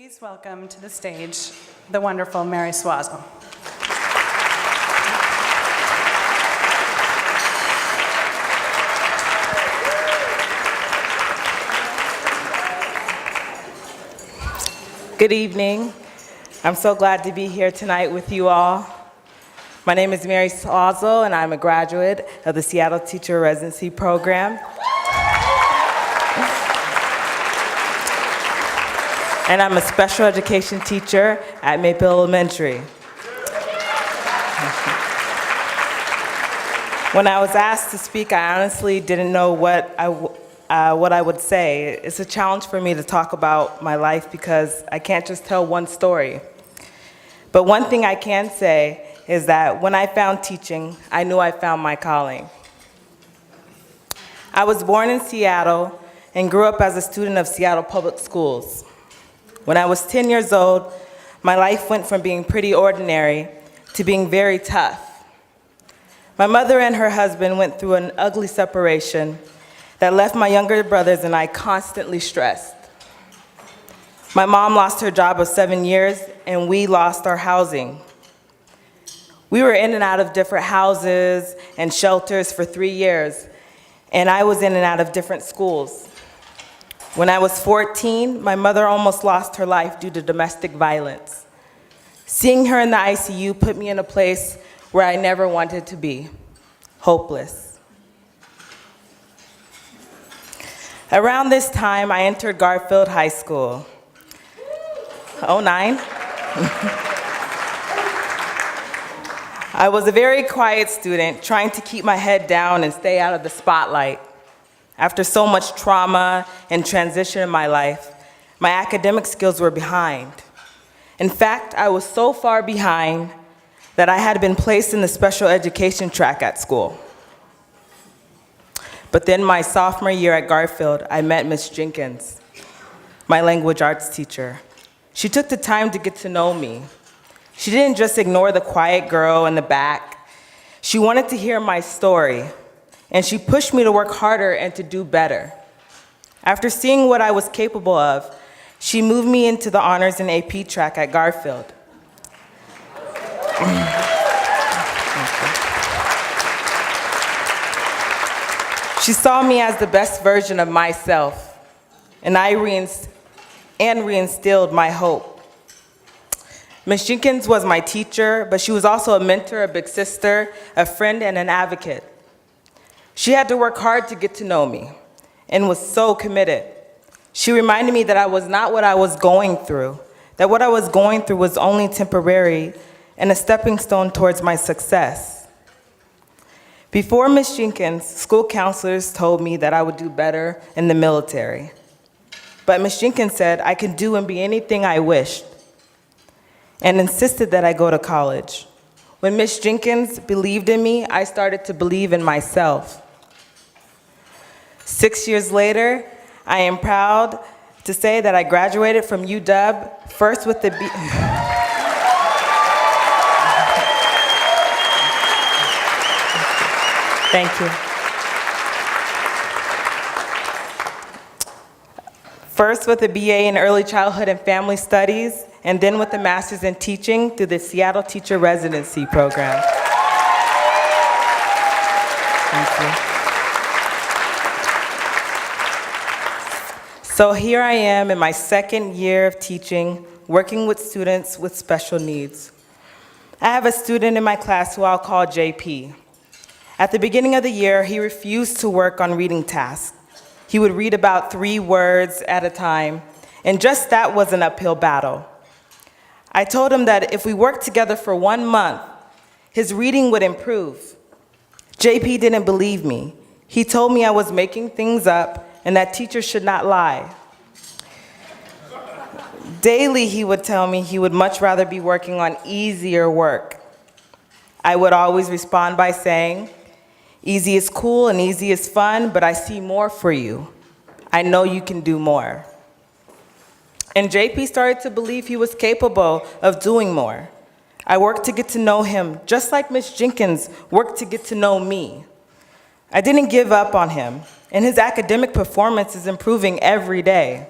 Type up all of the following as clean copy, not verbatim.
Please welcome to the stage the wonderful Mary Suazo. Good evening. I'm so glad to be here tonight with you all. My name is Mary Suazo, and I'm a graduate of the Seattle Teacher Residency Program. And I'm a special education teacher at Maple Elementary. When I was asked to speak, I honestly didn't know what I would say. It's a challenge for me to talk about my life because I can't just tell one story. But one thing I can say is that when I found teaching, I knew I found my calling. I was born in Seattle and grew up as a student of Seattle Public Schools. When I was 10 years old, my life went from being pretty ordinary to being very tough. My mother and her husband went through an ugly separation that left my younger brothers and I constantly stressed. My mom lost her job of 7 years, and we lost our housing. We were in and out of different houses and shelters for 3 years, and I was in and out of different schools. When I was 14, my mother almost lost her life due to domestic violence. Seeing her in the ICU put me in a place where I never wanted to be, hopeless. Around this time, I entered Garfield High School. 09. I was a very quiet student, trying to keep my head down and stay out of the spotlight. After so much trauma and transition in my life, my academic skills were behind. In fact, I was so far behind that I had been placed in the special education track at school. But then my sophomore year at Garfield, I met Miss Jenkins, my language arts teacher. She took the time to get to know me. She didn't just ignore the quiet girl in the back. She wanted to hear my story, and she pushed me to work harder and to do better. After seeing what I was capable of, she moved me into the honors and AP track at Garfield. She saw me as the best version of myself, and reinstilled my hope. Ms. Jenkins was my teacher, but she was also a mentor, a big sister, a friend, and an advocate. She had to work hard to get to know me and was so committed. She reminded me that I was not what I was going through, that what I was going through was only temporary and a stepping stone towards my success. Before Ms. Jenkins, school counselors told me that I would do better in the military. But Ms. Jenkins said I could do and be anything I wished and insisted that I go to college. When Ms. Jenkins believed in me, I started to believe in myself. 6 years later, I am proud to say that I graduated from UW, first with the Thank you. First with a BA in Early Childhood and Family Studies, and then with a Master's in Teaching through the Seattle Teacher Residency Program. Thank you. So here I am in my second year of teaching, working with students with special needs. I have a student in my class who I'll call JP. At the beginning of the year, he refused to work on reading tasks. He would read about 3 words at a time, and just that was an uphill battle. I told him that if we worked together for 1 month, his reading would improve. JP didn't believe me. He told me I was making things up and that teachers should not lie. Daily, he would tell me he would much rather be working on easier work. I would always respond by saying, "Easy is cool and easy is fun, but I see more for you. I know you can do more." And JP started to believe he was capable of doing more. I worked to get to know him, just like Ms. Jenkins worked to get to know me. I didn't give up on him, and his academic performance is improving every day.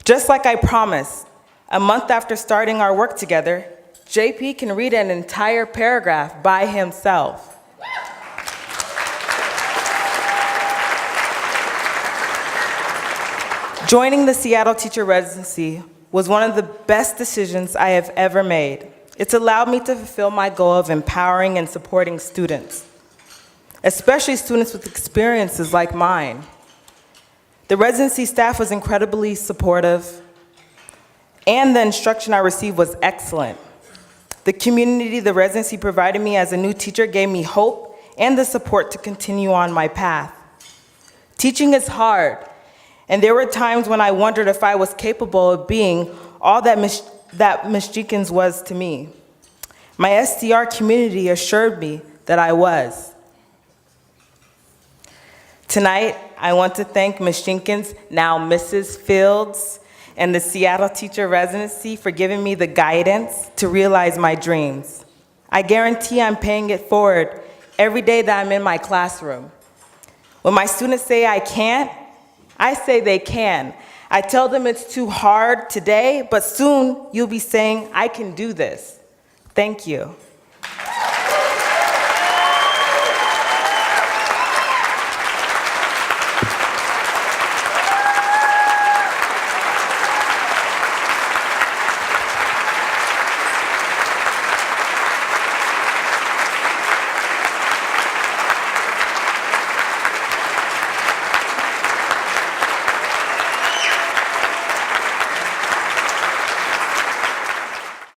Just like I promised, A month after starting our work together, JP can read an entire paragraph by himself. Joining the Seattle Teacher Residency was one of the best decisions I have ever made. It's allowed me to fulfill my goal of empowering and supporting students, especially students with experiences like mine. The residency staff was incredibly supportive, and the instruction I received was excellent. The community the residency provided me as a new teacher gave me hope and the support to continue on my path. Teaching is hard, and there were times when I wondered if I was capable of being all that Ms. Jenkins was to me. My SDR community assured me that I was. Tonight, I want to thank Ms. Jenkins, now Mrs. Fields, and the Seattle Teacher Residency for giving me the guidance to realize my dreams. I guarantee I'm paying it forward every day that I'm in my classroom. When my students say I can't, I say they can. I tell them it's too hard today, but soon you'll be saying, I can do this. Thank you.